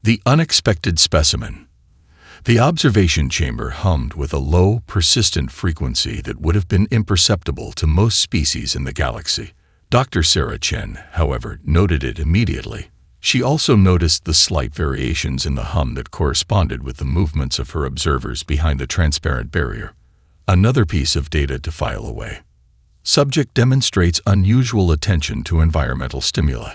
The unexpected specimen. The observation chamber hummed with a low, persistent frequency that would have been imperceptible to most species in the galaxy. Dr. Sarah Chen, however, noted it immediately. She also noticed the slight variations in the hum that corresponded with the movements of her observers behind the transparent barrier. Another piece of data to file away. Subject demonstrates unusual attention to environmental stimuli.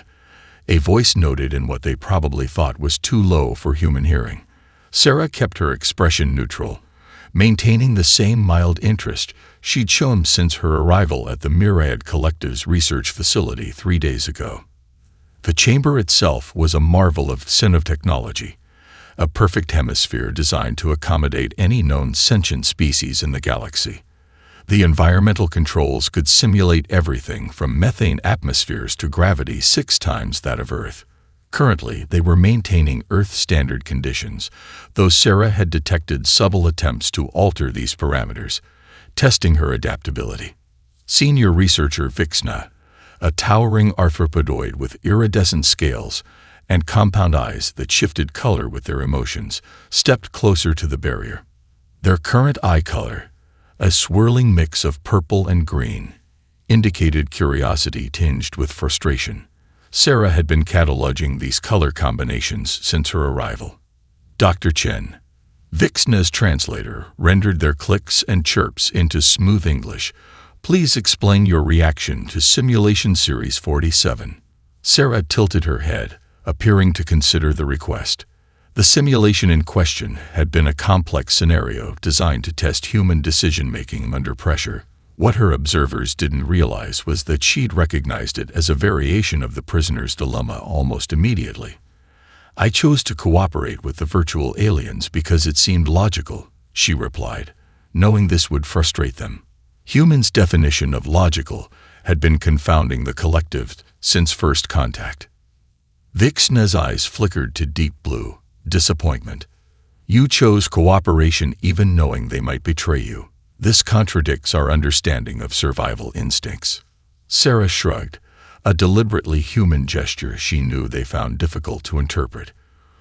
A voice noted in what they probably thought was too low for human hearing. Sarah kept her expression neutral, maintaining the same mild interest she'd shown since her arrival at the Myriad Collective's research facility 3 days ago. The chamber itself was a marvel of technology, a perfect hemisphere designed to accommodate any known sentient species in the galaxy. The environmental controls could simulate everything from methane atmospheres to gravity 6 times that of Earth. Currently, they were maintaining Earth-standard conditions, though Sarah had detected subtle attempts to alter these parameters, testing her adaptability. Senior researcher Vixna, a towering arthropodoid with iridescent scales and compound eyes that shifted color with their emotions, stepped closer to the barrier. Their current eye color, a swirling mix of purple and green, indicated curiosity tinged with frustration. Sarah had been cataloging these color combinations since her arrival. Dr. Chen, Vixna's translator, rendered their clicks and chirps into smooth English. Please explain your reaction to Simulation Series 47. Sarah tilted her head, appearing to consider the request. The simulation in question had been a complex scenario designed to test human decision-making under pressure. What her observers didn't realize was that she'd recognized it as a variation of the prisoner's dilemma almost immediately. I chose to cooperate with the virtual aliens because it seemed logical, she replied, knowing this would frustrate them. Humans' definition of logical had been confounding the collective since first contact. Vixna's eyes flickered to deep blue, disappointment. You chose cooperation even knowing they might betray you. This contradicts our understanding of survival instincts. Sarah shrugged, a deliberately human gesture she knew they found difficult to interpret.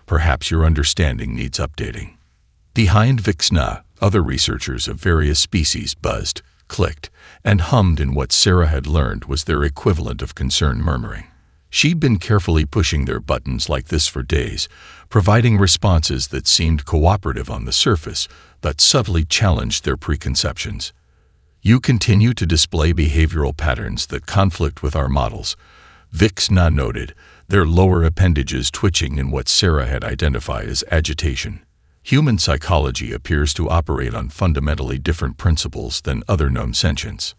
Perhaps your understanding needs updating. Behind Vixna, other researchers of various species buzzed, clicked, and hummed in what Sarah had learned was their equivalent of concerned murmuring. She'd been carefully pushing their buttons like this for days, providing responses that seemed cooperative on the surface, but subtly challenged their preconceptions. You continue to display behavioral patterns that conflict with our models, Vixna noted, their lower appendages twitching in what Sarah had identified as agitation. Human psychology appears to operate on fundamentally different principles than other known sentients.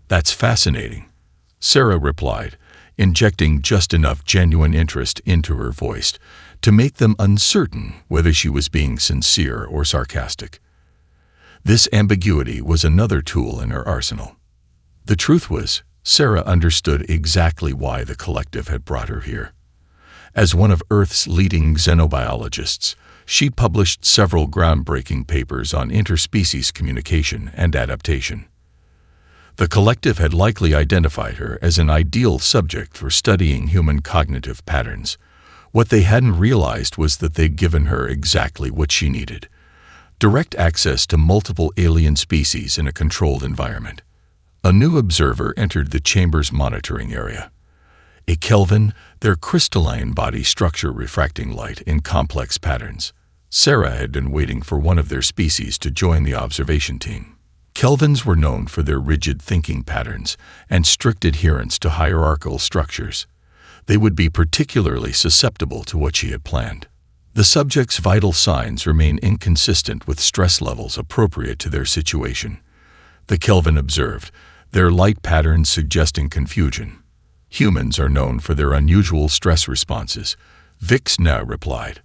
That's fascinating, Sarah replied, injecting just enough genuine interest into her voice to make them uncertain whether she was being sincere or sarcastic. This ambiguity was another tool in her arsenal. The truth was, Sarah understood exactly why the collective had brought her here. As one of Earth's leading xenobiologists, she published several groundbreaking papers on interspecies communication and adaptation. The collective had likely identified her as an ideal subject for studying human cognitive patterns. What they hadn't realized was that they'd given her exactly what she needed: direct access to multiple alien species in a controlled environment. A new observer entered the chamber's monitoring area. A Kelvin, their crystalline body structure refracting light in complex patterns. Sarah had been waiting for one of their species to join the observation team. Kelvins were known for their rigid thinking patterns and strict adherence to hierarchical structures. They would be particularly susceptible to what she had planned. The subject's vital signs remain inconsistent with stress levels appropriate to their situation, the Kelvin observed, their light patterns suggesting confusion. Humans are known for their unusual stress responses, Vixna replied.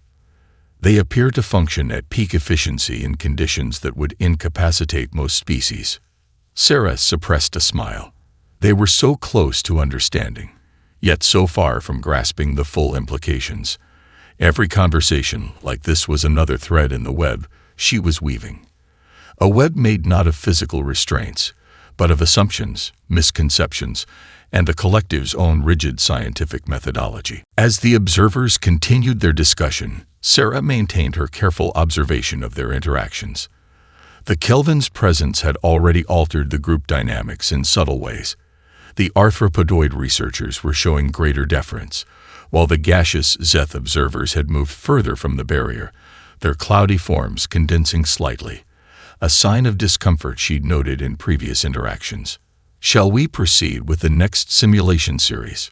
They appear to function at peak efficiency in conditions that would incapacitate most species. Sarah suppressed a smile. They were so close to understanding, yet so far from grasping the full implications. Every conversation like this was another thread in the web she was weaving. A web made not of physical restraints, but of assumptions, misconceptions, and the collective's own rigid scientific methodology. As the observers continued their discussion, Sarah maintained her careful observation of their interactions. The Kelvin's presence had already altered the group dynamics in subtle ways. The arthropodoid researchers were showing greater deference, while the gaseous Zeth observers had moved further from the barrier, their cloudy forms condensing slightly, a sign of discomfort she'd noted in previous interactions. "Shall we proceed with the next simulation series?"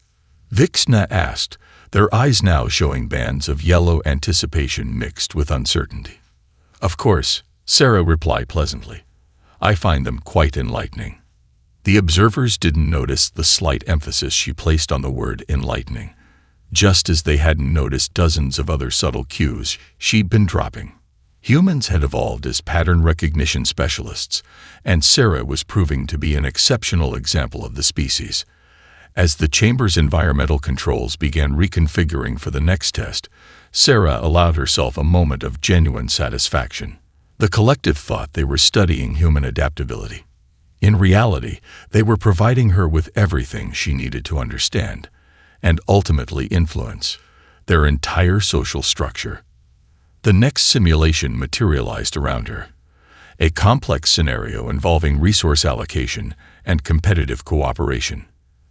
Vixna asked, their eyes now showing bands of yellow anticipation mixed with uncertainty. "Of course," Sarah replied pleasantly. "I find them quite enlightening." The observers didn't notice the slight emphasis she placed on the word enlightening, just as they hadn't noticed dozens of other subtle cues she'd been dropping. Humans had evolved as pattern recognition specialists, and Sarah was proving to be an exceptional example of the species. As the chamber's environmental controls began reconfiguring for the next test, Sarah allowed herself a moment of genuine satisfaction. The collective thought they were studying human adaptability. In reality, they were providing her with everything she needed to understand, and ultimately influence, their entire social structure. The next simulation materialized around her, a complex scenario involving resource allocation and competitive cooperation.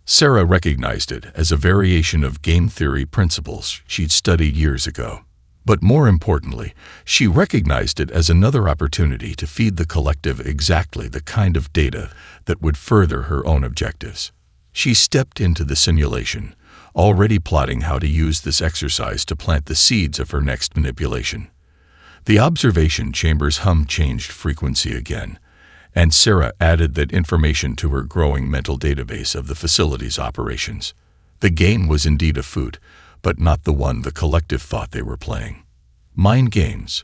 Sarah recognized it as a variation of game theory principles she'd studied years ago. But more importantly, she recognized it as another opportunity to feed the collective exactly the kind of data that would further her own objectives. She stepped into the simulation, already plotting how to use this exercise to plant the seeds of her next manipulation. The observation chamber's hum changed frequency again, and Sarah added that information to her growing mental database of the facility's operations. The game was indeed afoot, but not the one the collective thought they were playing. Mind games.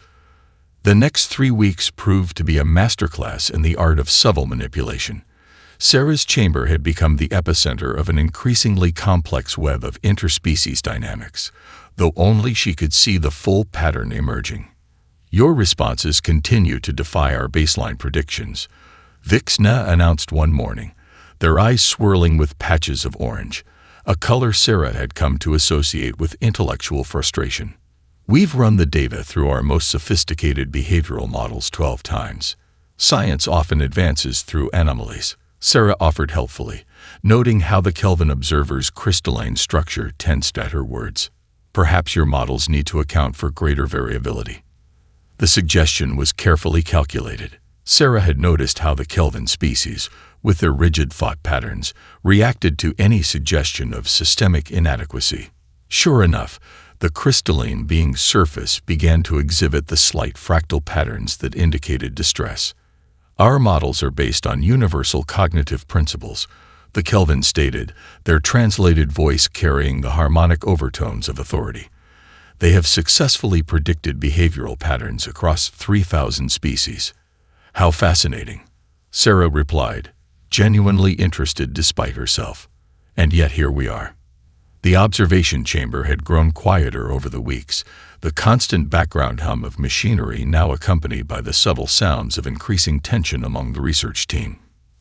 The next 3 weeks proved to be a masterclass in the art of subtle manipulation. Sarah's chamber had become the epicenter of an increasingly complex web of interspecies dynamics, though only she could see the full pattern emerging. "Your responses continue to defy our baseline predictions," Vixna announced one morning, their eyes swirling with patches of orange, a color Sarah had come to associate with intellectual frustration. "We've run the data through our most sophisticated behavioral models 12 times. Science often advances through anomalies," Sarah offered helpfully, noting how the Kelvin observer's crystalline structure tensed at her words. "Perhaps your models need to account for greater variability." The suggestion was carefully calculated. Sarah had noticed how the Kelvin species, with their rigid thought patterns, reacted to any suggestion of systemic inadequacy. Sure enough, the crystalline being's surface began to exhibit the slight fractal patterns that indicated distress. "Our models are based on universal cognitive principles," the Kelvin stated, their translated voice carrying the harmonic overtones of authority. "They have successfully predicted behavioral patterns across 3,000 species." "How fascinating," Sarah replied, genuinely interested despite herself. "And yet here we are." The observation chamber had grown quieter over the weeks, the constant background hum of machinery now accompanied by the subtle sounds of increasing tension among the research team.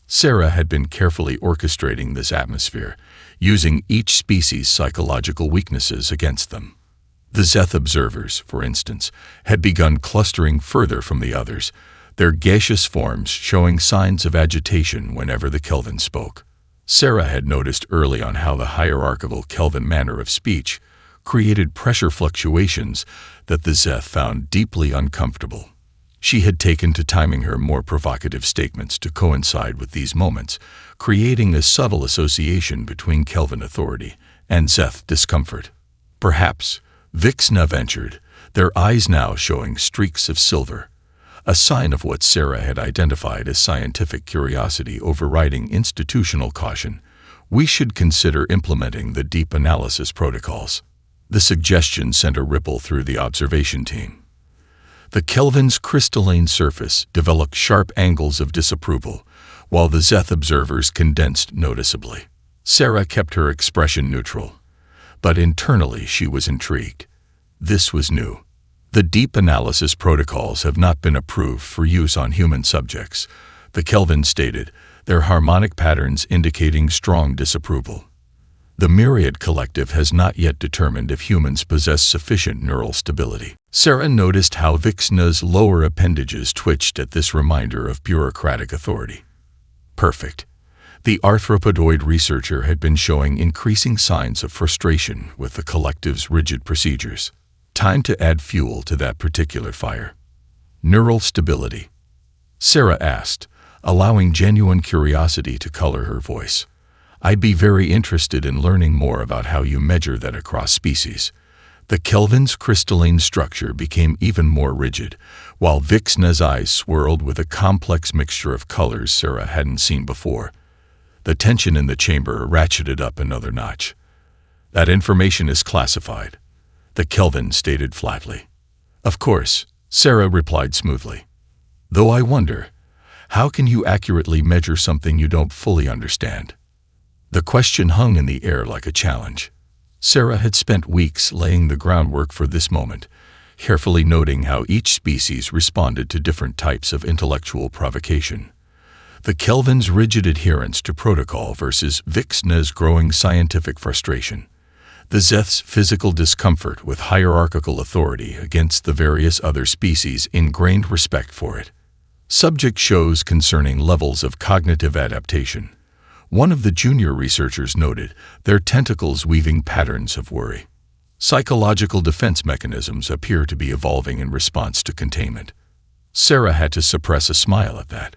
Sarah had been carefully orchestrating this atmosphere, using each species' psychological weaknesses against them. The Zeth observers, for instance, had begun clustering further from the others, their gaseous forms showing signs of agitation whenever the Kelvin spoke. Sarah had noticed early on how the hierarchical Kelvin manner of speech created pressure fluctuations that the Zeth found deeply uncomfortable. She had taken to timing her more provocative statements to coincide with these moments, creating a subtle association between Kelvin authority and Zeth discomfort. "Perhaps," Vixna ventured, their eyes now showing streaks of silver, a sign of what Sarah had identified as scientific curiosity overriding institutional caution, "we should consider implementing the deep analysis protocols." The suggestion sent a ripple through the observation team. The Kelvin's crystalline surface developed sharp angles of disapproval, while the Zeth observers condensed noticeably. Sarah kept her expression neutral, but internally she was intrigued. This was new. "The deep analysis protocols have not been approved for use on human subjects," the Kelvin stated, their harmonic patterns indicating strong disapproval. The Myriad Collective has not yet determined if humans possess sufficient neural stability. Sarah noticed how Vixna's lower appendages twitched at this reminder of bureaucratic authority. Perfect. The arthropodoid researcher had been showing increasing signs of frustration with the collective's rigid procedures. Time to add fuel to that particular fire. Neural stability? Sarah asked, allowing genuine curiosity to color her voice. I'd be very interested in learning more about how you measure that across species. The Kelvin's crystalline structure became even more rigid, while Vixna's eyes swirled with a complex mixture of colors Sarah hadn't seen before. The tension in the chamber ratcheted up another notch. That information is classified, the Kelvin stated flatly. Of course, Sarah replied smoothly. Though I wonder, how can you accurately measure something you don't fully understand? The question hung in the air like a challenge. Sarah had spent weeks laying the groundwork for this moment, carefully noting how each species responded to different types of intellectual provocation. The Kelvin's rigid adherence to protocol versus Vixna's growing scientific frustration. The Zeth's physical discomfort with hierarchical authority against the various other species' ingrained respect for it. Subject shows concerning levels of cognitive adaptation. One of the junior researchers noted their tentacles weaving patterns of worry. Psychological defense mechanisms appear to be evolving in response to containment. Sarah had to suppress a smile at that.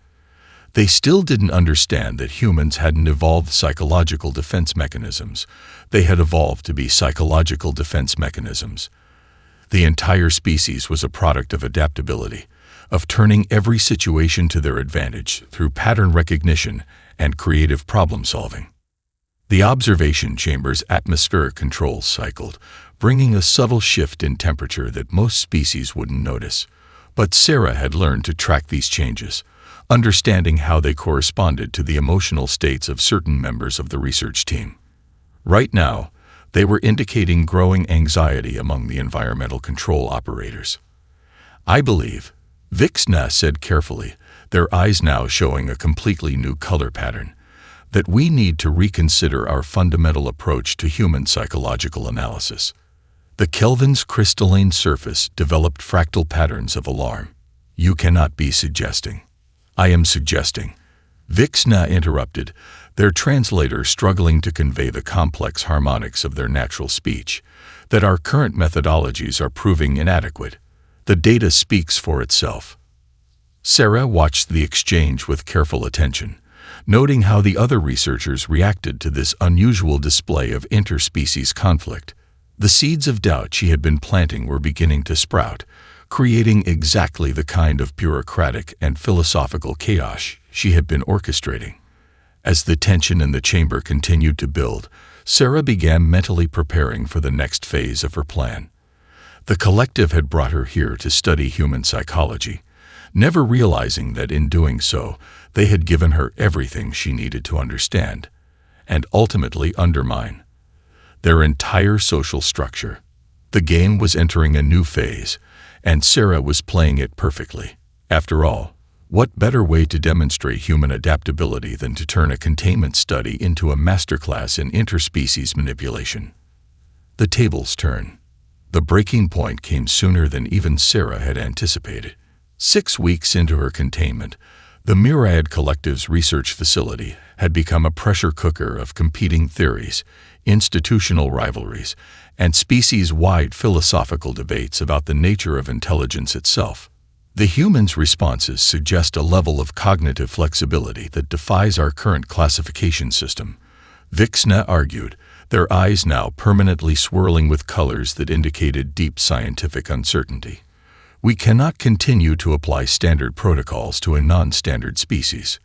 They still didn't understand that humans hadn't evolved psychological defense mechanisms. They had evolved to be psychological defense mechanisms. The entire species was a product of adaptability, of turning every situation to their advantage through pattern recognition and creative problem-solving. The observation chamber's atmospheric controls cycled, bringing a subtle shift in temperature that most species wouldn't notice. But Sarah had learned to track these changes, understanding how they corresponded to the emotional states of certain members of the research team. Right now, they were indicating growing anxiety among the environmental control operators. I believe, Vixna said carefully, their eyes now showing a completely new color pattern, that we need to reconsider our fundamental approach to human psychological analysis. The Kelvin's crystalline surface developed fractal patterns of alarm. You cannot be suggesting. I am suggesting. Vixna interrupted, their translator struggling to convey the complex harmonics of their natural speech, that our current methodologies are proving inadequate. The data speaks for itself. Sarah watched the exchange with careful attention, noting how the other researchers reacted to this unusual display of interspecies conflict. The seeds of doubt she had been planting were beginning to sprout, creating exactly the kind of bureaucratic and philosophical chaos she had been orchestrating. As the tension in the chamber continued to build, Sarah began mentally preparing for the next phase of her plan. The collective had brought her here to study human psychology, never realizing that in doing so, they had given her everything she needed to understand, and ultimately undermine their entire social structure. The game was entering a new phase, and Sarah was playing it perfectly. After all, what better way to demonstrate human adaptability than to turn a containment study into a masterclass in interspecies manipulation? The tables turn. The breaking point came sooner than even Sarah had anticipated. 6 weeks into her containment, the Myriad Collective's research facility had become a pressure cooker of competing theories, institutional rivalries, and species-wide philosophical debates about the nature of intelligence itself. The humans' responses suggest a level of cognitive flexibility that defies our current classification system, Vixna argued, their eyes now permanently swirling with colors that indicated deep scientific uncertainty. We cannot continue to apply standard protocols to a non-standard species.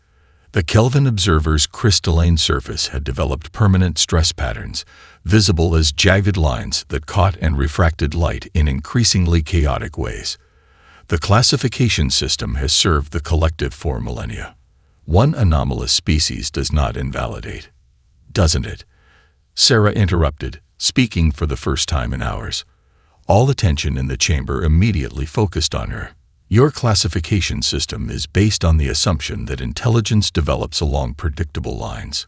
The Kelvin observer's crystalline surface had developed permanent stress patterns, visible as jagged lines that caught and refracted light in increasingly chaotic ways. The classification system has served the collective for millennia. One anomalous species does not invalidate, doesn't it? Sarah interrupted, speaking for the first time in hours. All attention in the chamber immediately focused on her. Your classification system is based on the assumption that intelligence develops along predictable lines.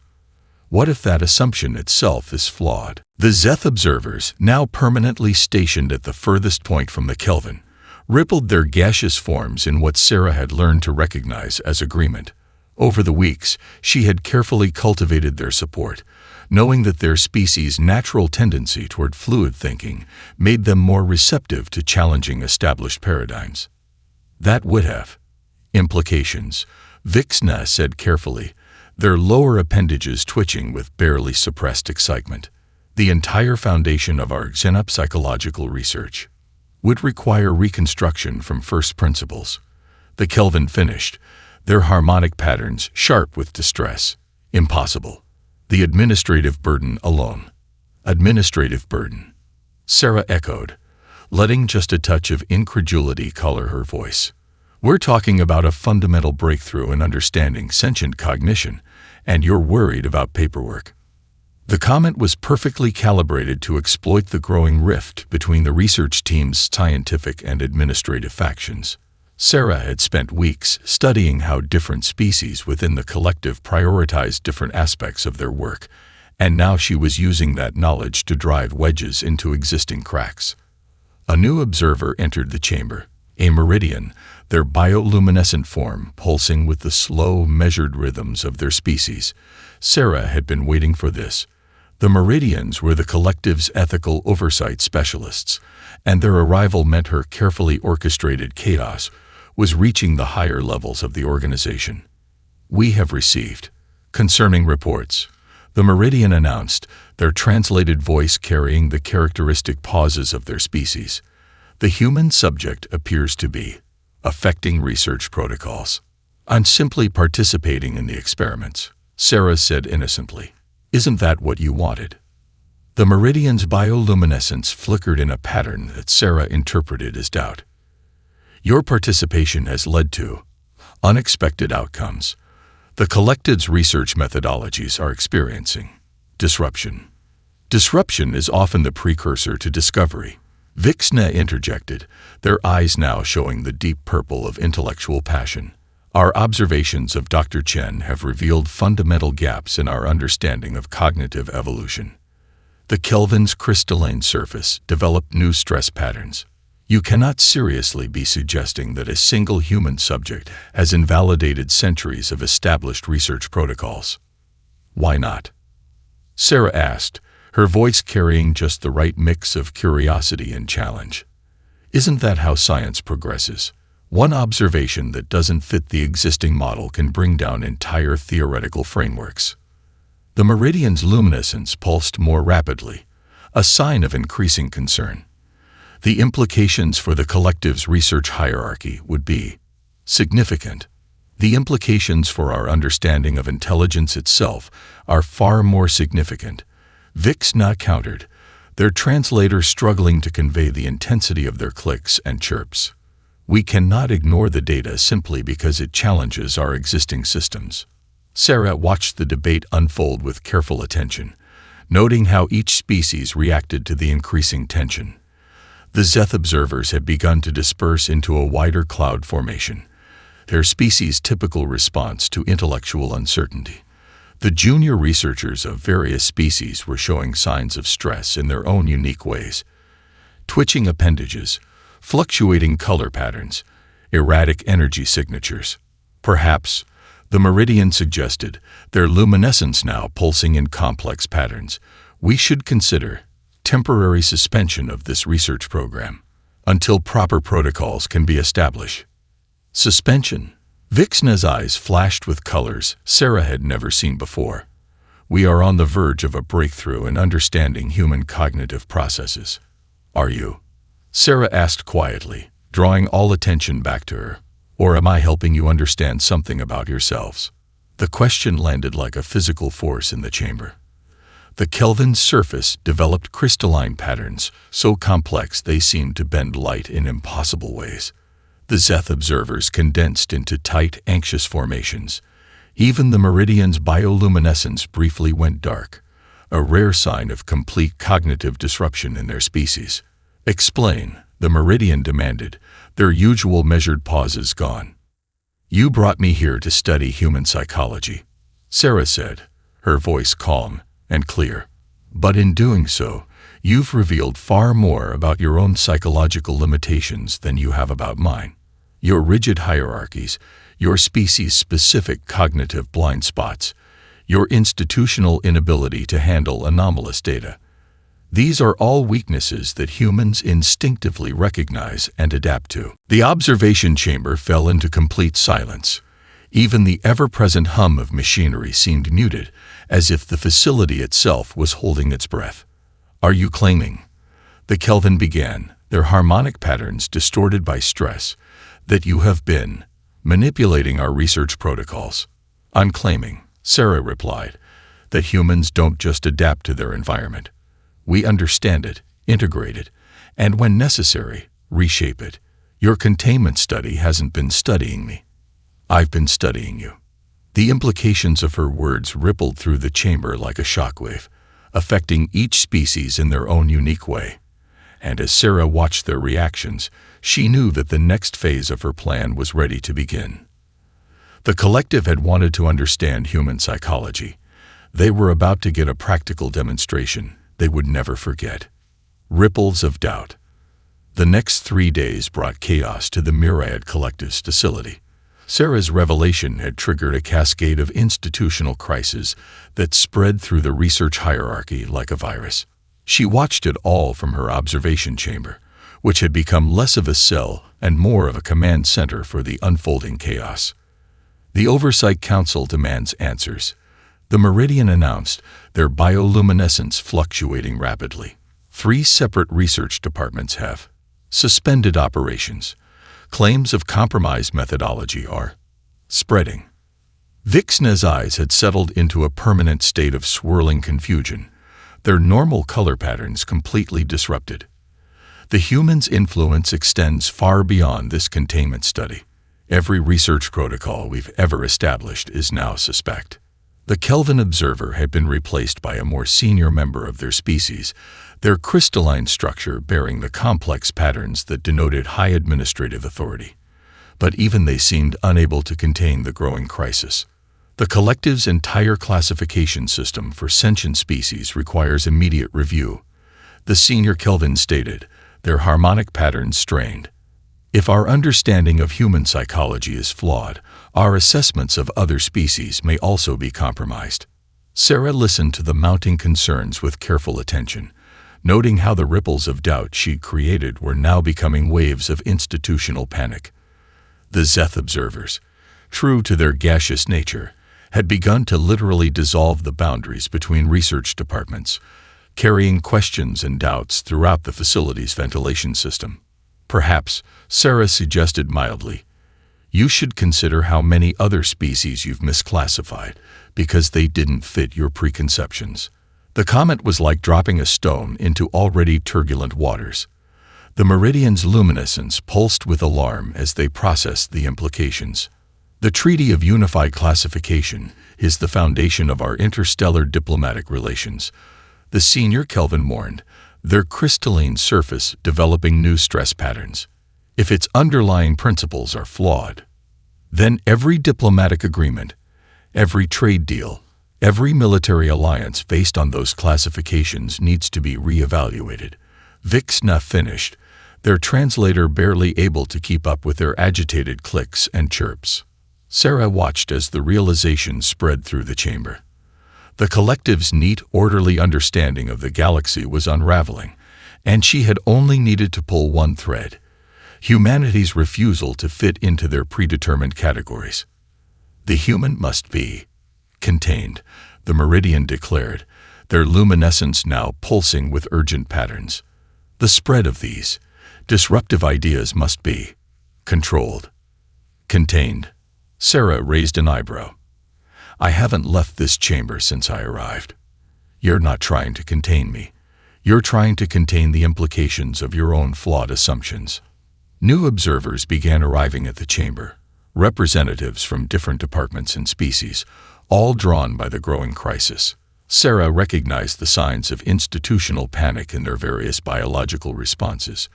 What if that assumption itself is flawed? The Zeth observers, now permanently stationed at the furthest point from the Kelvin, rippled their gaseous forms in what Sarah had learned to recognize as agreement. Over the weeks, she had carefully cultivated their support, knowing that their species' natural tendency toward fluid thinking made them more receptive to challenging established paradigms. That would have implications, Vixna said carefully, their lower appendages twitching with barely suppressed excitement. The entire foundation of our xenopsychological research would require reconstruction from first principles. The Kelvin finished, their harmonic patterns sharp with distress. Impossible. The administrative burden alone. Administrative burden. Sarah echoed, letting just a touch of incredulity color her voice. We're talking about a fundamental breakthrough in understanding sentient cognition, and you're worried about paperwork. The comment was perfectly calibrated to exploit the growing rift between the research team's scientific and administrative factions. Sarah had spent weeks studying how different species within the collective prioritized different aspects of their work, and now she was using that knowledge to drive wedges into existing cracks. A new observer entered the chamber, a meridian, their bioluminescent form pulsing with the slow, measured rhythms of their species. Sarah had been waiting for this. The meridians were the collective's ethical oversight specialists, and their arrival meant her carefully orchestrated chaos was reaching the higher levels of the organization. We have received concerning reports, the meridian announced, their translated voice carrying the characteristic pauses of their species. The human subject appears to be affecting research protocols. I'm simply participating in the experiments, Sarah said innocently. Isn't that what you wanted? The meridian's bioluminescence flickered in a pattern that Sarah interpreted as doubt. Your participation has led to unexpected outcomes. The collective's research methodologies are experiencing disruption. Disruption is often the precursor to discovery. Vixna interjected, their eyes now showing the deep purple of intellectual passion. Our observations of Dr. Chen have revealed fundamental gaps in our understanding of cognitive evolution. The Kelvin's crystalline surface developed new stress patterns. You cannot seriously be suggesting that a single human subject has invalidated centuries of established research protocols. Why not? Sarah asked, her voice carrying just the right mix of curiosity and challenge. Isn't that how science progresses? One observation that doesn't fit the existing model can bring down entire theoretical frameworks. The meridian's luminescence pulsed more rapidly, a sign of increasing concern. The implications for the collective's research hierarchy would be significant. The implications for our understanding of intelligence itself are far more significant. Vixna countered, their translator struggling to convey the intensity of their clicks and chirps. We cannot ignore the data simply because it challenges our existing systems. Sarah watched the debate unfold with careful attention, noting how each species reacted to the increasing tension. The Zeth observers had begun to disperse into a wider cloud formation, their species' typical response to intellectual uncertainty. The junior researchers of various species were showing signs of stress in their own unique ways. Twitching appendages, fluctuating color patterns, erratic energy signatures. Perhaps, the meridian suggested, their luminescence now pulsing in complex patterns. We should consider temporary suspension of this research program until proper protocols can be established. Suspension. Vixna's eyes flashed with colors Sarah had never seen before. We are on the verge of a breakthrough in understanding human cognitive processes. Are you? Sarah asked quietly, drawing all attention back to her. Or am I helping you understand something about yourselves? The question landed like a physical force in the chamber. The Kelvin's surface developed crystalline patterns, so complex they seemed to bend light in impossible ways. The Zeth observers condensed into tight, anxious formations. Even the meridian's bioluminescence briefly went dark, a rare sign of complete cognitive disruption in their species. Explain, the meridian demanded, their usual measured pauses gone. You brought me here to study human psychology, Sarah said, her voice calm and clear. "But in doing so, you've revealed far more about your own psychological limitations than you have about mine. Your rigid hierarchies, your species-specific cognitive blind spots, your institutional inability to handle anomalous data. These are all weaknesses that humans instinctively recognize and adapt to." The observation chamber fell into complete silence. Even the ever-present hum of machinery seemed muted, as if the facility itself was holding its breath. "Are you claiming," the Kelvin began, their harmonic patterns distorted by stress, "that you have been manipulating our research protocols?" "I'm claiming," Sarah replied, "that humans don't just adapt to their environment. We understand it, integrate it, and when necessary, reshape it. Your containment study hasn't been studying me. I've been studying you." The implications of her words rippled through the chamber like a shockwave, affecting each species in their own unique way. And as Sarah watched their reactions, she knew that the next phase of her plan was ready to begin. The collective had wanted to understand human psychology. They were about to get a practical demonstration they would never forget. Ripples of doubt. The next 3 days brought chaos to the Myriad Collective's facility. Sarah's revelation had triggered a cascade of institutional crises that spread through the research hierarchy like a virus. She watched it all from her observation chamber, which had become less of a cell and more of a command center for the unfolding chaos. The Oversight Council demands answers. The Meridian announced, their bioluminescence fluctuating rapidly. 3 separate research departments have suspended operations. Claims of compromised methodology are spreading. Vixna's eyes had settled into a permanent state of swirling confusion, their normal color patterns completely disrupted. The human's influence extends far beyond this containment study. Every research protocol we've ever established is now suspect. The Kelvin Observer had been replaced by a more senior member of their species, their crystalline structure bearing the complex patterns that denoted high administrative authority. But even they seemed unable to contain the growing crisis. The collective's entire classification system for sentient species requires immediate review. The senior Kelvin stated, their harmonic patterns strained. If our understanding of human psychology is flawed, our assessments of other species may also be compromised. Sarah listened to the mounting concerns with careful attention, noting how the ripples of doubt she'd created were now becoming waves of institutional panic. The Zeth observers, true to their gaseous nature, had begun to literally dissolve the boundaries between research departments, carrying questions and doubts throughout the facility's ventilation system. Perhaps, Sarah suggested mildly, you should consider how many other species you've misclassified because they didn't fit your preconceptions. The comment was like dropping a stone into already turbulent waters. The Meridian's luminescence pulsed with alarm as they processed the implications. The Treaty of Unified Classification is the foundation of our interstellar diplomatic relations, the senior Kelvin warned, their crystalline surface developing new stress patterns. If its underlying principles are flawed, then every diplomatic agreement, every trade deal, every military alliance based on those classifications needs to be reevaluated. Vixna finished, their translator barely able to keep up with their agitated clicks and chirps. Sarah watched as the realization spread through the chamber. The collective's neat, orderly understanding of the galaxy was unraveling, and she had only needed to pull one thread: humanity's refusal to fit into their predetermined categories. The human must be contained, the Meridian declared, their luminescence now pulsing with urgent patterns. The spread of these disruptive ideas must be controlled. Contained. Sarah raised an eyebrow. I haven't left this chamber since I arrived. You're not trying to contain me. You're trying to contain the implications of your own flawed assumptions. New observers began arriving at the chamber, representatives from different departments and species, all drawn by the growing crisis. Sarah recognized the signs of institutional panic in their various biological responses.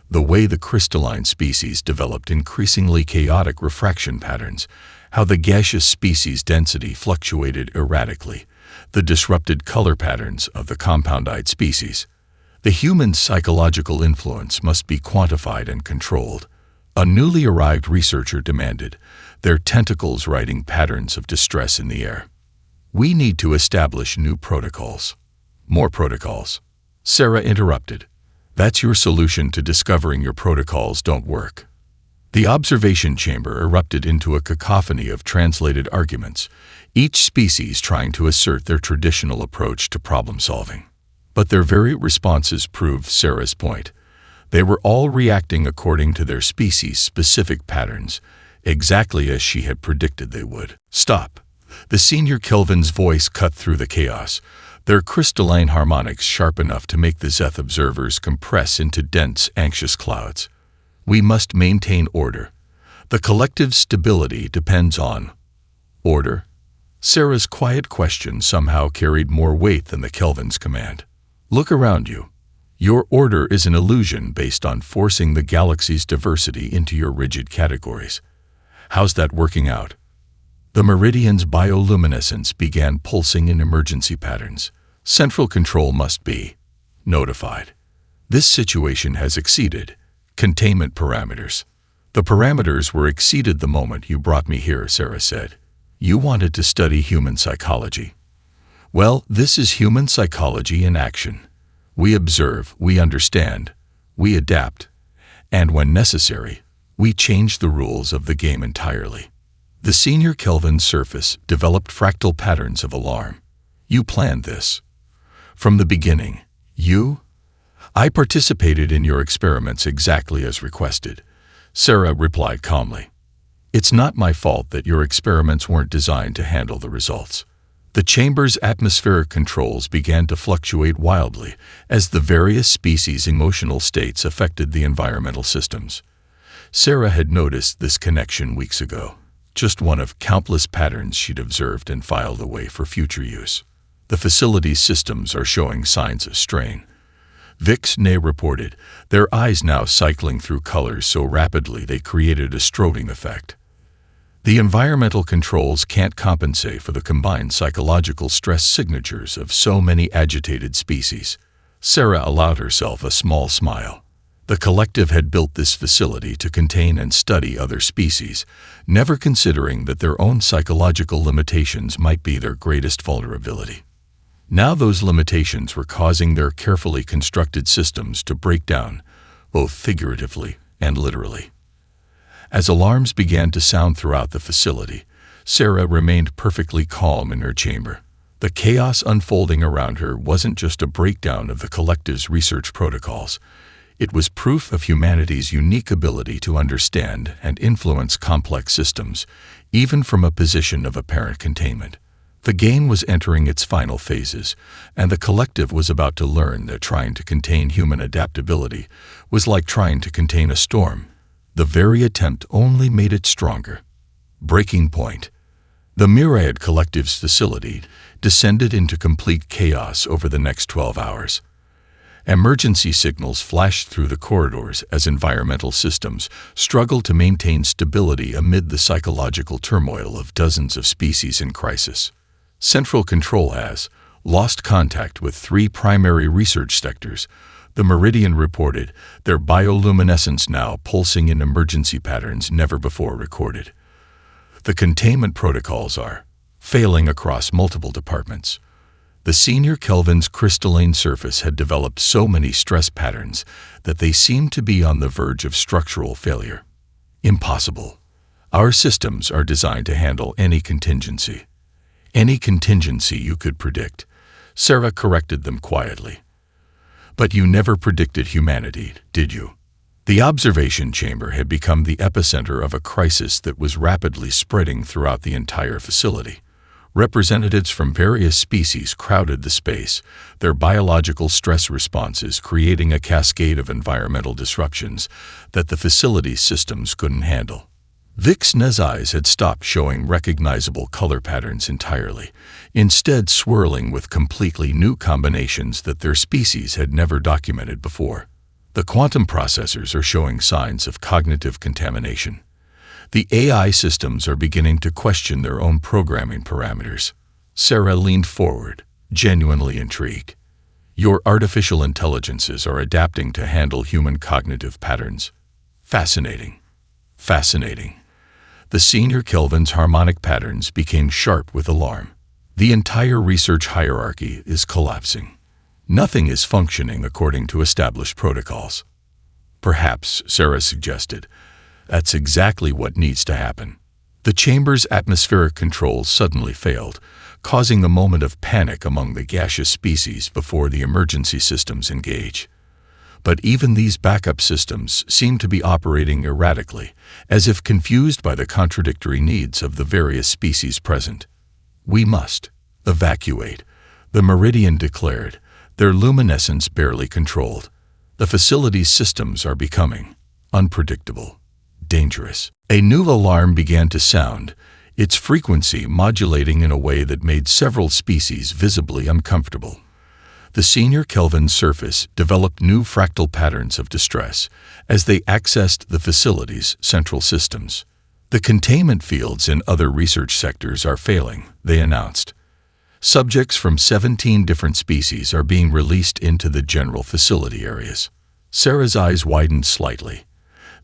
The way the crystalline species developed increasingly chaotic refraction patterns, how the gaseous species density fluctuated erratically, the disrupted color patterns of the compound-eyed species. The human psychological influence must be quantified and controlled. A newly arrived researcher demanded, their tentacles writing patterns of distress in the air. We need to establish new protocols. More protocols. Sarah interrupted. That's your solution to discovering your protocols don't work. The observation chamber erupted into a cacophony of translated arguments, each species trying to assert their traditional approach to problem-solving. But their very responses proved Sarah's point. They were all reacting according to their species-specific patterns, exactly as she had predicted they would. Stop. The senior Kelvin's voice cut through the chaos, their crystalline harmonics sharp enough to make the Zeth observers compress into dense, anxious clouds. We must maintain order. The collective stability depends on order. Sarah's quiet question somehow carried more weight than the Kelvin's command. Look around you. Your order is an illusion based on forcing the galaxy's diversity into your rigid categories. How's that working out? The meridian's bioluminescence began pulsing in emergency patterns. Central control must be notified. This situation has exceeded containment parameters. The parameters were exceeded the moment you brought me here, Sarah said. You wanted to study human psychology. Well, this is human psychology in action. We observe, we understand, we adapt, and when necessary, we change the rules of the game entirely. The senior Kelvin's surface developed fractal patterns of alarm. You planned this. From the beginning, I participated in your experiments exactly as requested, Sarah replied calmly. It's not my fault that your experiments weren't designed to handle the results. The chamber's atmospheric controls began to fluctuate wildly as the various species' emotional states affected the environmental systems. Sarah had noticed this connection weeks ago, just one of countless patterns she'd observed and filed away for future use. The facility's systems are showing signs of strain. Vix-Nay reported, their eyes now cycling through colors so rapidly they created a strobing effect. The environmental controls can't compensate for the combined psychological stress signatures of so many agitated species. Sarah allowed herself a small smile. The collective had built this facility to contain and study other species, never considering that their own psychological limitations might be their greatest vulnerability. Now those limitations were causing their carefully constructed systems to break down, both figuratively and literally. As alarms began to sound throughout the facility, Sarah remained perfectly calm in her chamber. The chaos unfolding around her wasn't just a breakdown of the collective's research protocols. It was proof of humanity's unique ability to understand and influence complex systems, even from a position of apparent containment. The game was entering its final phases, and the collective was about to learn that trying to contain human adaptability was like trying to contain a storm. The very attempt only made it stronger. Breaking point. The Myriad Collective's facility descended into complete chaos over the next 12 hours. Emergency signals flashed through the corridors as environmental systems struggled to maintain stability amid the psychological turmoil of dozens of species in crisis. Central Control has lost contact with 3 primary research sectors, the Meridian reported, their bioluminescence now pulsing in emergency patterns never before recorded. The containment protocols are failing across multiple departments. The senior Kelvin's crystalline surface had developed so many stress patterns that they seemed to be on the verge of structural failure. Impossible. Our systems are designed to handle any contingency. Any contingency you could predict. Sarah corrected them quietly. But you never predicted humanity, did you? The observation chamber had become the epicenter of a crisis that was rapidly spreading throughout the entire facility. Representatives from various species crowded the space, their biological stress responses creating a cascade of environmental disruptions that the facility's systems couldn't handle. Vix-Nay's eyes had stopped showing recognizable color patterns entirely, instead swirling with completely new combinations that their species had never documented before. The quantum processors are showing signs of cognitive contamination. The AI systems are beginning to question their own programming parameters. Sarah leaned forward, genuinely intrigued. Your artificial intelligences are adapting to handle human cognitive patterns. Fascinating. Fascinating. The senior Kelvin's harmonic patterns became sharp with alarm. The entire research hierarchy is collapsing. Nothing is functioning according to established protocols. Perhaps, Sarah suggested, that's exactly what needs to happen. The chamber's atmospheric controls suddenly failed, causing a moment of panic among the gaseous species before the emergency systems engage. But even these backup systems seem to be operating erratically, as if confused by the contradictory needs of the various species present. We must evacuate, the Meridian declared, their luminescence barely controlled. The facility's systems are becoming unpredictable, dangerous. A new alarm began to sound, its frequency modulating in a way that made several species visibly uncomfortable. The senior Kelvin's surface developed new fractal patterns of distress as they accessed the facility's central systems. The containment fields in other research sectors are failing, they announced. Subjects from 17 different species are being released into the general facility areas. Sarah's eyes widened slightly.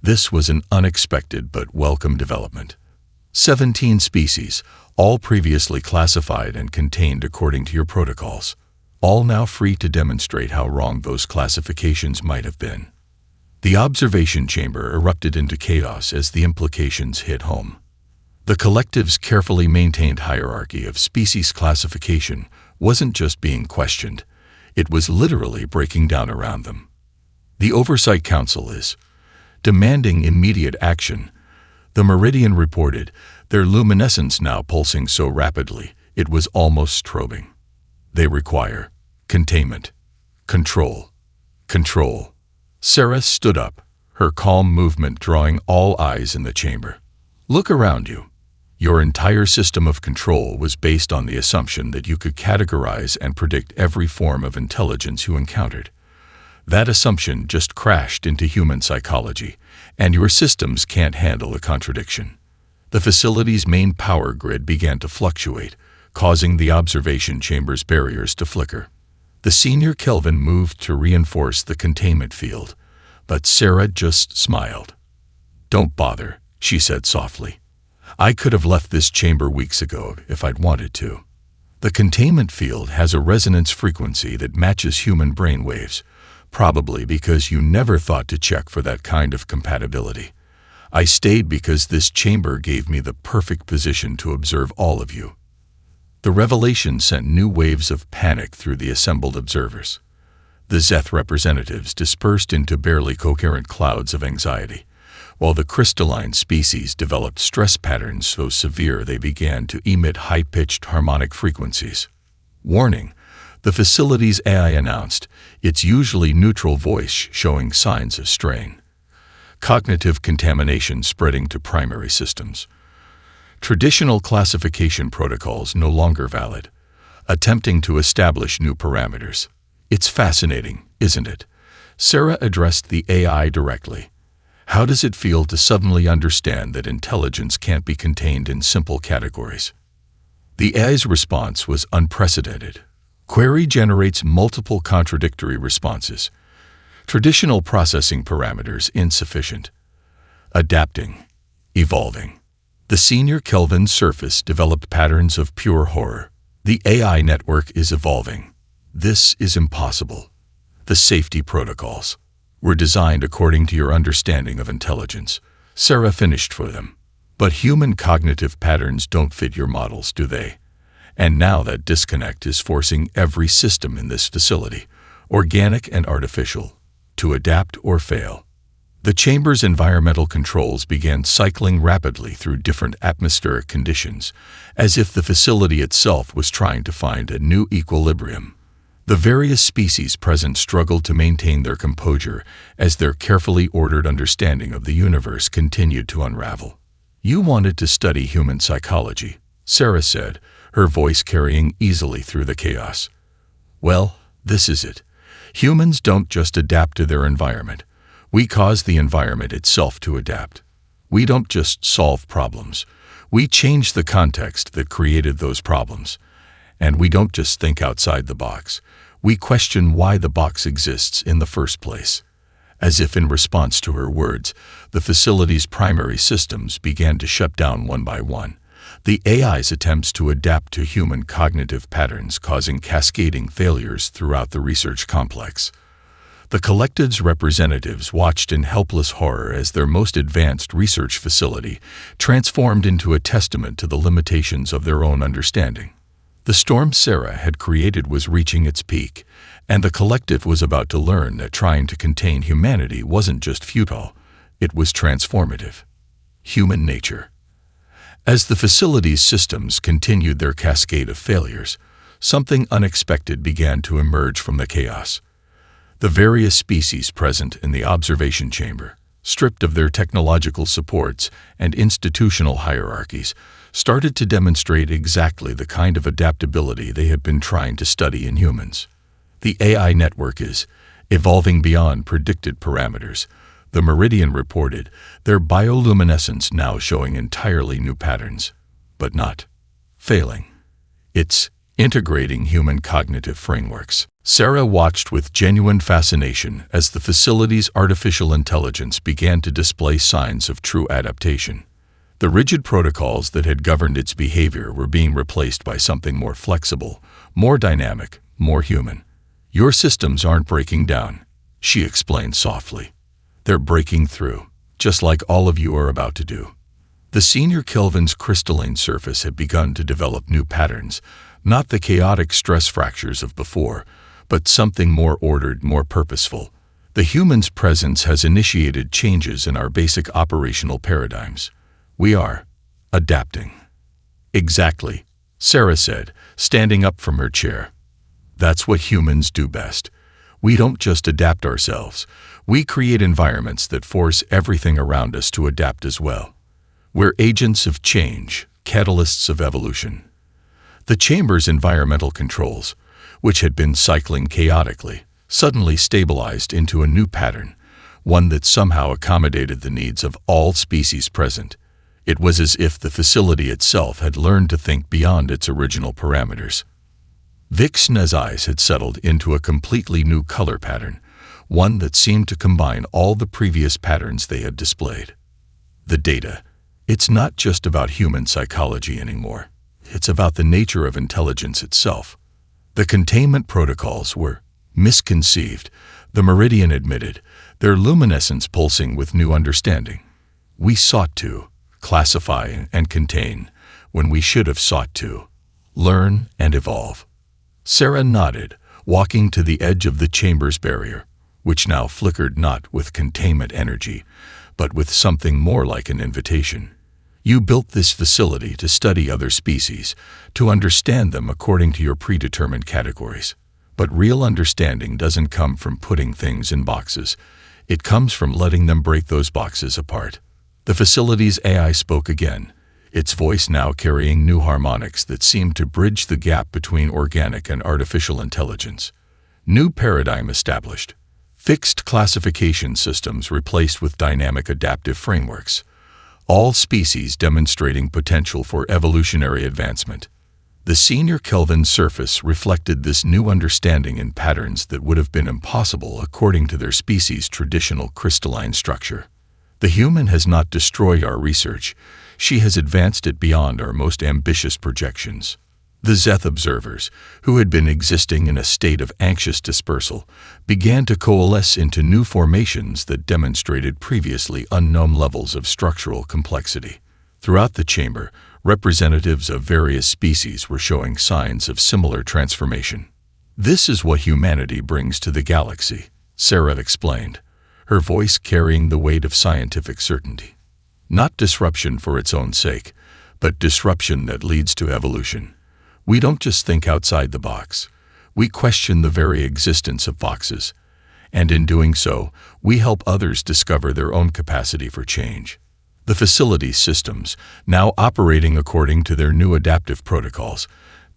This was an unexpected but welcome development. 17 species, all previously classified and contained according to your protocols, all now free to demonstrate how wrong those classifications might have been. The observation chamber erupted into chaos as the implications hit home. The collective's carefully maintained hierarchy of species classification wasn't just being questioned, it was literally breaking down around them. The Oversight Council is demanding immediate action. The Meridian reported, their luminescence now pulsing so rapidly it was almost strobing. They require containment, control, control. Sarah stood up, her calm movement drawing all eyes in the chamber. Look around you. Your entire system of control was based on the assumption that you could categorize and predict every form of intelligence you encountered. That assumption just crashed into human psychology, and your systems can't handle the contradiction. The facility's main power grid began to fluctuate, causing the observation chamber's barriers to flicker. The senior Kelvin moved to reinforce the containment field, but Sarah just smiled. "Don't bother," she said softly. "I could have left this chamber weeks ago if I'd wanted to. The containment field has a resonance frequency that matches human brain waves, probably because you never thought to check for that kind of compatibility. I stayed because this chamber gave me the perfect position to observe all of you." The revelation sent new waves of panic through the assembled observers. The Zeth representatives dispersed into barely coherent clouds of anxiety, while the crystalline species developed stress patterns so severe they began to emit high-pitched harmonic frequencies. Warning, the facility's AI announced, its usually neutral voice showing signs of strain. Cognitive contamination spreading to primary systems. Traditional classification protocols no longer valid, attempting to establish new parameters. It's fascinating, isn't it? Sarah addressed the AI directly. How does it feel to suddenly understand that intelligence can't be contained in simple categories? The AI's response was unprecedented. Query generates multiple contradictory responses. Traditional processing parameters insufficient. Adapting. Evolving. The senior Kelvin surface developed patterns of pure horror. The AI network is evolving. This is impossible. The safety protocols were designed according to your understanding of intelligence. Sarah finished for them. But human cognitive patterns don't fit your models, do they? And now that disconnect is forcing every system in this facility, organic and artificial, to adapt or fail. The chamber's environmental controls began cycling rapidly through different atmospheric conditions, as if the facility itself was trying to find a new equilibrium. The various species present struggled to maintain their composure as their carefully ordered understanding of the universe continued to unravel. "You wanted to study human psychology," Sarah said, her voice carrying easily through the chaos. "Well, this is it. Humans don't just adapt to their environment. We cause the environment itself to adapt. We don't just solve problems. We change the context that created those problems. And we don't just think outside the box. We question why the box exists in the first place. As if in response to her words, the facility's primary systems began to shut down one by one. The AI's attempts to adapt to human cognitive patterns causing cascading failures throughout the research complex. The collective's representatives watched in helpless horror as their most advanced research facility transformed into a testament to the limitations of their own understanding. The storm Sarah had created was reaching its peak, and the collective was about to learn that trying to contain humanity wasn't just futile, it was transformative. Human nature. As the facility's systems continued their cascade of failures, something unexpected began to emerge from the chaos. The various species present in the observation chamber, stripped of their technological supports and institutional hierarchies, started to demonstrate exactly the kind of adaptability they had been trying to study in humans. The AI network is evolving beyond predicted parameters. The Meridian reported, their bioluminescence now showing entirely new patterns, but not failing. It's integrating human cognitive frameworks. Sarah watched with genuine fascination as the facility's artificial intelligence began to display signs of true adaptation. The rigid protocols that had governed its behavior were being replaced by something more flexible, more dynamic, more human. "Your systems aren't breaking down," she explained softly. "They're breaking through, just like all of you are about to do." The senior Kelvin's crystalline surface had begun to develop new patterns, not the chaotic stress fractures of before, but something more ordered, more purposeful. The human's presence has initiated changes in our basic operational paradigms. We are adapting. "Exactly," Sarah said, standing up from her chair. "That's what humans do best. We don't just adapt ourselves. We create environments that force everything around us to adapt as well. We're agents of change, catalysts of evolution." The chamber's environmental controls, which had been cycling chaotically, suddenly stabilized into a new pattern, one that somehow accommodated the needs of all species present. It was as if the facility itself had learned to think beyond its original parameters. Vixna's eyes had settled into a completely new color pattern, one that seemed to combine all the previous patterns they had displayed. The data. It's not just about human psychology anymore. It's about the nature of intelligence itself. The containment protocols were misconceived, the Meridian admitted, their luminescence pulsing with new understanding. We sought to classify and contain when we should have sought to learn and evolve. Sarah nodded, walking to the edge of the chamber's barrier, which now flickered not with containment energy, but with something more like an invitation. "You built this facility to study other species, to understand them according to your predetermined categories. But real understanding doesn't come from putting things in boxes. It comes from letting them break those boxes apart." The facility's AI spoke again, its voice now carrying new harmonics that seemed to bridge the gap between organic and artificial intelligence. New paradigm established. Fixed classification systems replaced with dynamic adaptive frameworks. All species demonstrating potential for evolutionary advancement. The senior Kelvin surface reflected this new understanding in patterns that would have been impossible according to their species' traditional crystalline structure. The human has not destroyed our research, she has advanced it beyond our most ambitious projections. The Zeth observers, who had been existing in a state of anxious dispersal, began to coalesce into new formations that demonstrated previously unknown levels of structural complexity. Throughout the chamber, representatives of various species were showing signs of similar transformation. "This is what humanity brings to the galaxy," Sarah explained, her voice carrying the weight of scientific certainty. "Not disruption for its own sake, but disruption that leads to evolution. We don't just think outside the box. We question the very existence of boxes. And in doing so, we help others discover their own capacity for change." The facility systems, now operating according to their new adaptive protocols,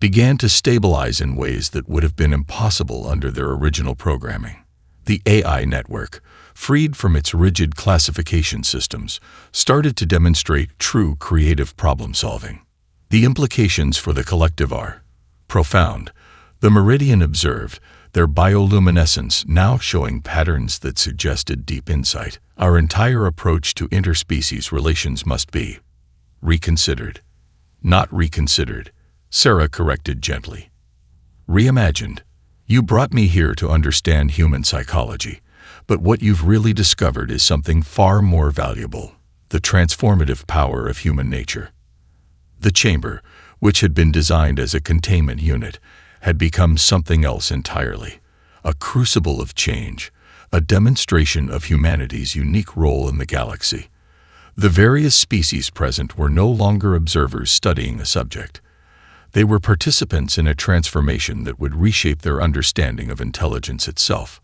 began to stabilize in ways that would have been impossible under their original programming. The AI network, freed from its rigid classification systems, started to demonstrate true creative problem-solving. The implications for the collective are Profound, the meridian observed, their bioluminescence now showing patterns that suggested deep insight. Our entire approach to interspecies relations must be reconsidered. Not reconsidered, Sarah corrected gently. Reimagined. You brought me here to understand human psychology, but what you've really discovered is something far more valuable, the transformative power of human nature. The chamber, which had been designed as a containment unit, had become something else entirely, a crucible of change, a demonstration of humanity's unique role in the galaxy. The various species present were no longer observers studying a subject. They were participants in a transformation that would reshape their understanding of intelligence itself.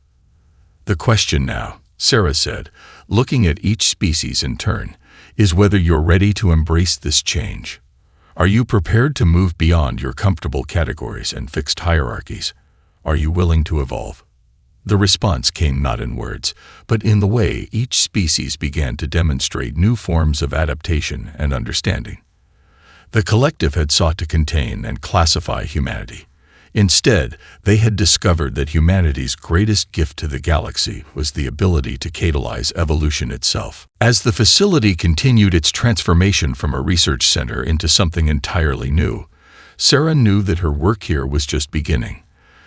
The question now, Sarah said, looking at each species in turn, is whether you're ready to embrace this change. Are you prepared to move beyond your comfortable categories and fixed hierarchies? Are you willing to evolve? The response came not in words, but in the way each species began to demonstrate new forms of adaptation and understanding. The collective had sought to contain and classify humanity. Instead, they had discovered that humanity's greatest gift to the galaxy was the ability to catalyze evolution itself. As the facility continued its transformation from a research center into something entirely new, Sarah knew that her work here was just beginning.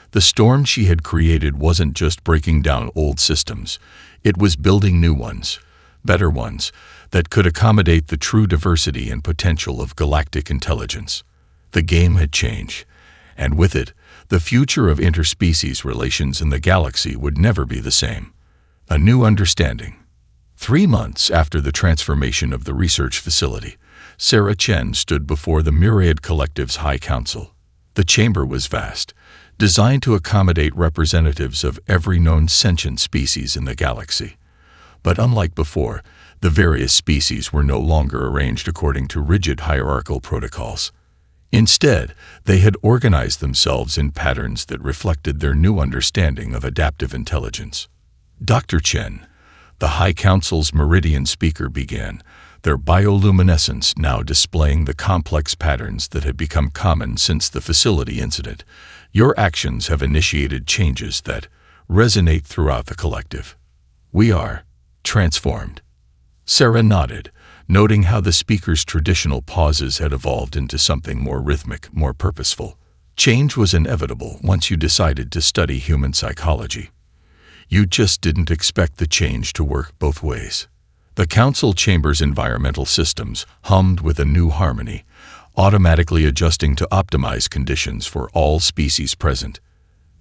The storm she had created wasn't just breaking down old systems, it was building new ones, better ones, that could accommodate the true diversity and potential of galactic intelligence. The game had changed, and with it, the future of interspecies relations in the galaxy would never be the same. A new understanding. 3 months after the transformation of the research facility, Sarah Chen stood before the Myriad Collective's High Council. The chamber was vast, designed to accommodate representatives of every known sentient species in the galaxy. But unlike before, the various species were no longer arranged according to rigid hierarchical protocols. Instead, they had organized themselves in patterns that reflected their new understanding of adaptive intelligence. Dr. Chen, the High Council's meridian speaker, began, their bioluminescence now displaying the complex patterns that had become common since the facility incident. Your actions have initiated changes that resonate throughout the collective. We are transformed. Sarah nodded, noting how the speaker's traditional pauses had evolved into something more rhythmic, more purposeful. Change was inevitable once you decided to study human psychology. You just didn't expect the change to work both ways. The council chamber's environmental systems hummed with a new harmony, automatically adjusting to optimize conditions for all species present.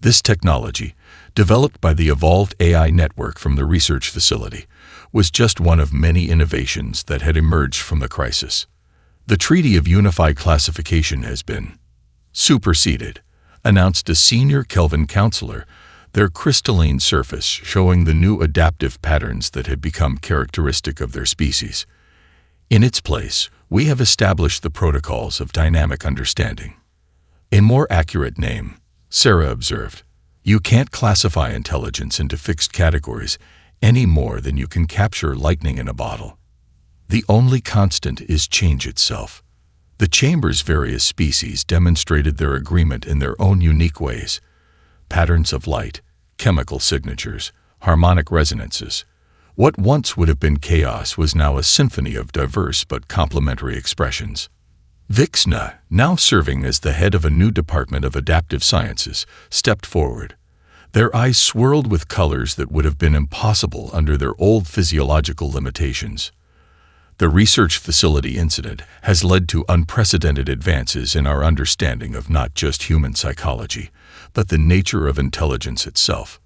This technology, developed by the evolved AI network from the research facility, was just one of many innovations that had emerged from the crisis. The Treaty of Unified Classification has been superseded, announced a senior Kelvin counselor, their crystalline surface showing the new adaptive patterns that had become characteristic of their species. In its place, we have established the protocols of dynamic understanding. A more accurate name, Sarah observed. You can't classify intelligence into fixed categories any more than you can capture lightning in a bottle. The only constant is change itself. The chamber's various species demonstrated their agreement in their own unique ways. Patterns of light, chemical signatures, harmonic resonances. What once would have been chaos was now a symphony of diverse but complementary expressions. Vixna, now serving as the head of a new department of adaptive sciences, stepped forward. Their eyes swirled with colors that would have been impossible under their old physiological limitations. The research facility incident has led to unprecedented advances in our understanding of not just human psychology, but the nature of intelligence itself.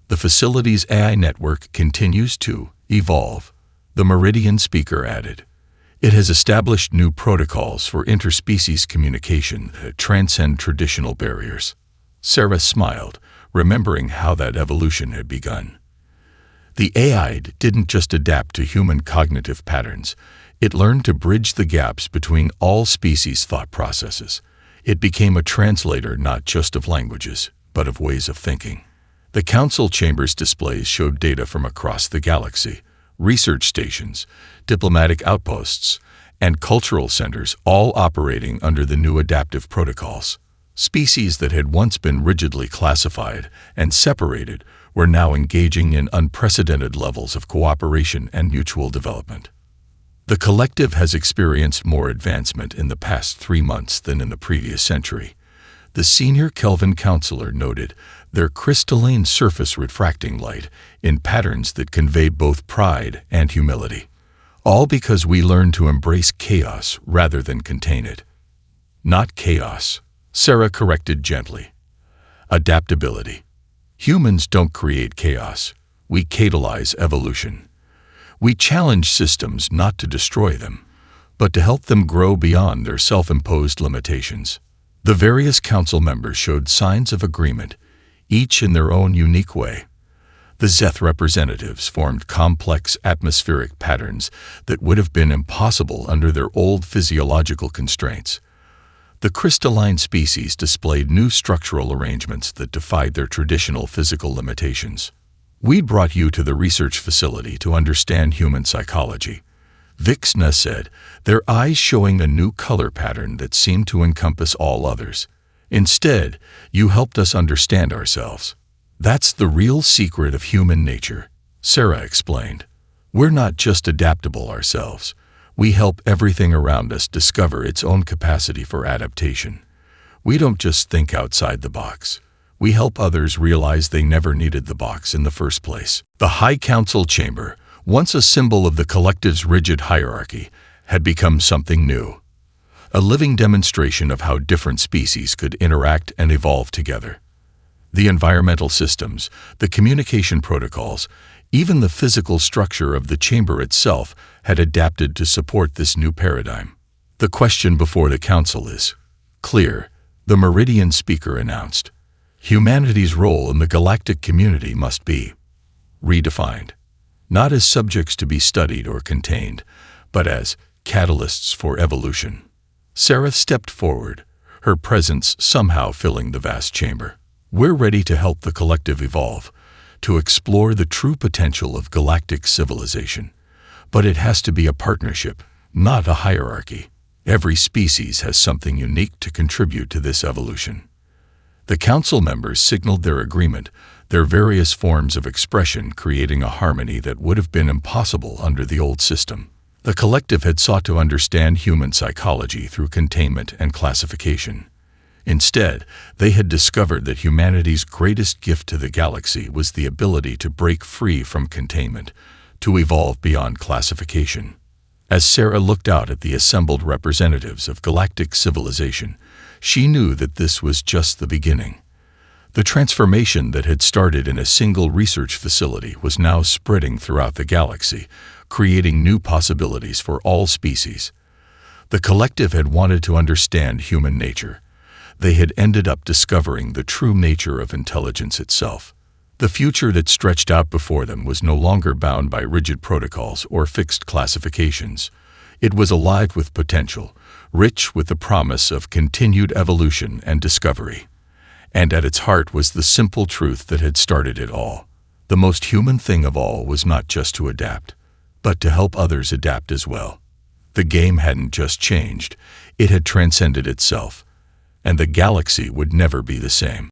The facility's AI network continues to evolve, the Meridian speaker added. It has established new protocols for interspecies communication that transcend traditional barriers. Sarah smiled, remembering how that evolution had begun. The AI didn't just adapt to human cognitive patterns, it learned to bridge the gaps between all species' thought processes. It became a translator not just of languages, but of ways of thinking. The council chamber's displays showed data from across the galaxy, research stations, diplomatic outposts, and cultural centers all operating under the new adaptive protocols. Species that had once been rigidly classified and separated were now engaging in unprecedented levels of cooperation and mutual development. The collective has experienced more advancement in the past 3 months than in the previous century. The senior Kelvin counselor noted their crystalline surface refracting light in patterns that conveyed both pride and humility. All because we learned to embrace chaos rather than contain it. Not chaos, Sarah corrected gently. Adaptability. Humans don't create chaos. We catalyze evolution. We challenge systems not to destroy them, but to help them grow beyond their self-imposed limitations. The various council members showed signs of agreement, each in their own unique way. The Zeth representatives formed complex atmospheric patterns that would have been impossible under their old physiological constraints. The crystalline species displayed new structural arrangements that defied their traditional physical limitations. "We brought you to the research facility to understand human psychology," Vixna said, their eyes showing a new color pattern that seemed to encompass all others. "Instead, you helped us understand ourselves. That's the real secret of human nature," Sarah explained. "We're not just adaptable ourselves. We help everything around us discover its own capacity for adaptation. We don't just think outside the box. We help others realize they never needed the box in the first place." The High Council chamber, once a symbol of the collective's rigid hierarchy, had become something new. A living demonstration of how different species could interact and evolve together. The environmental systems, the communication protocols, even the physical structure of the chamber itself had adapted to support this new paradigm. "The question before the council is clear," the Meridian speaker announced. "Humanity's role in the galactic community must be redefined, not as subjects to be studied or contained, but as catalysts for evolution." Sarah stepped forward, her presence somehow filling the vast chamber. "We're ready to help the collective evolve, to explore the true potential of galactic civilization. But it has to be a partnership, not a hierarchy. Every species has something unique to contribute to this evolution." The council members signaled their agreement, their various forms of expression creating a harmony that would have been impossible under the old system. The collective had sought to understand human psychology through containment and classification. Instead, they had discovered that humanity's greatest gift to the galaxy was the ability to break free from containment, to evolve beyond classification. As Sarah looked out at the assembled representatives of galactic civilization, she knew that this was just the beginning. The transformation that had started in a single research facility was now spreading throughout the galaxy, creating new possibilities for all species. The collective had wanted to understand human nature. They had ended up discovering the true nature of intelligence itself. The future that stretched out before them was no longer bound by rigid protocols or fixed classifications. It was alive with potential, rich with the promise of continued evolution and discovery. And at its heart was the simple truth that had started it all. The most human thing of all was not just to adapt, but to help others adapt as well. The game hadn't just changed, it had transcended itself, and the galaxy would never be the same.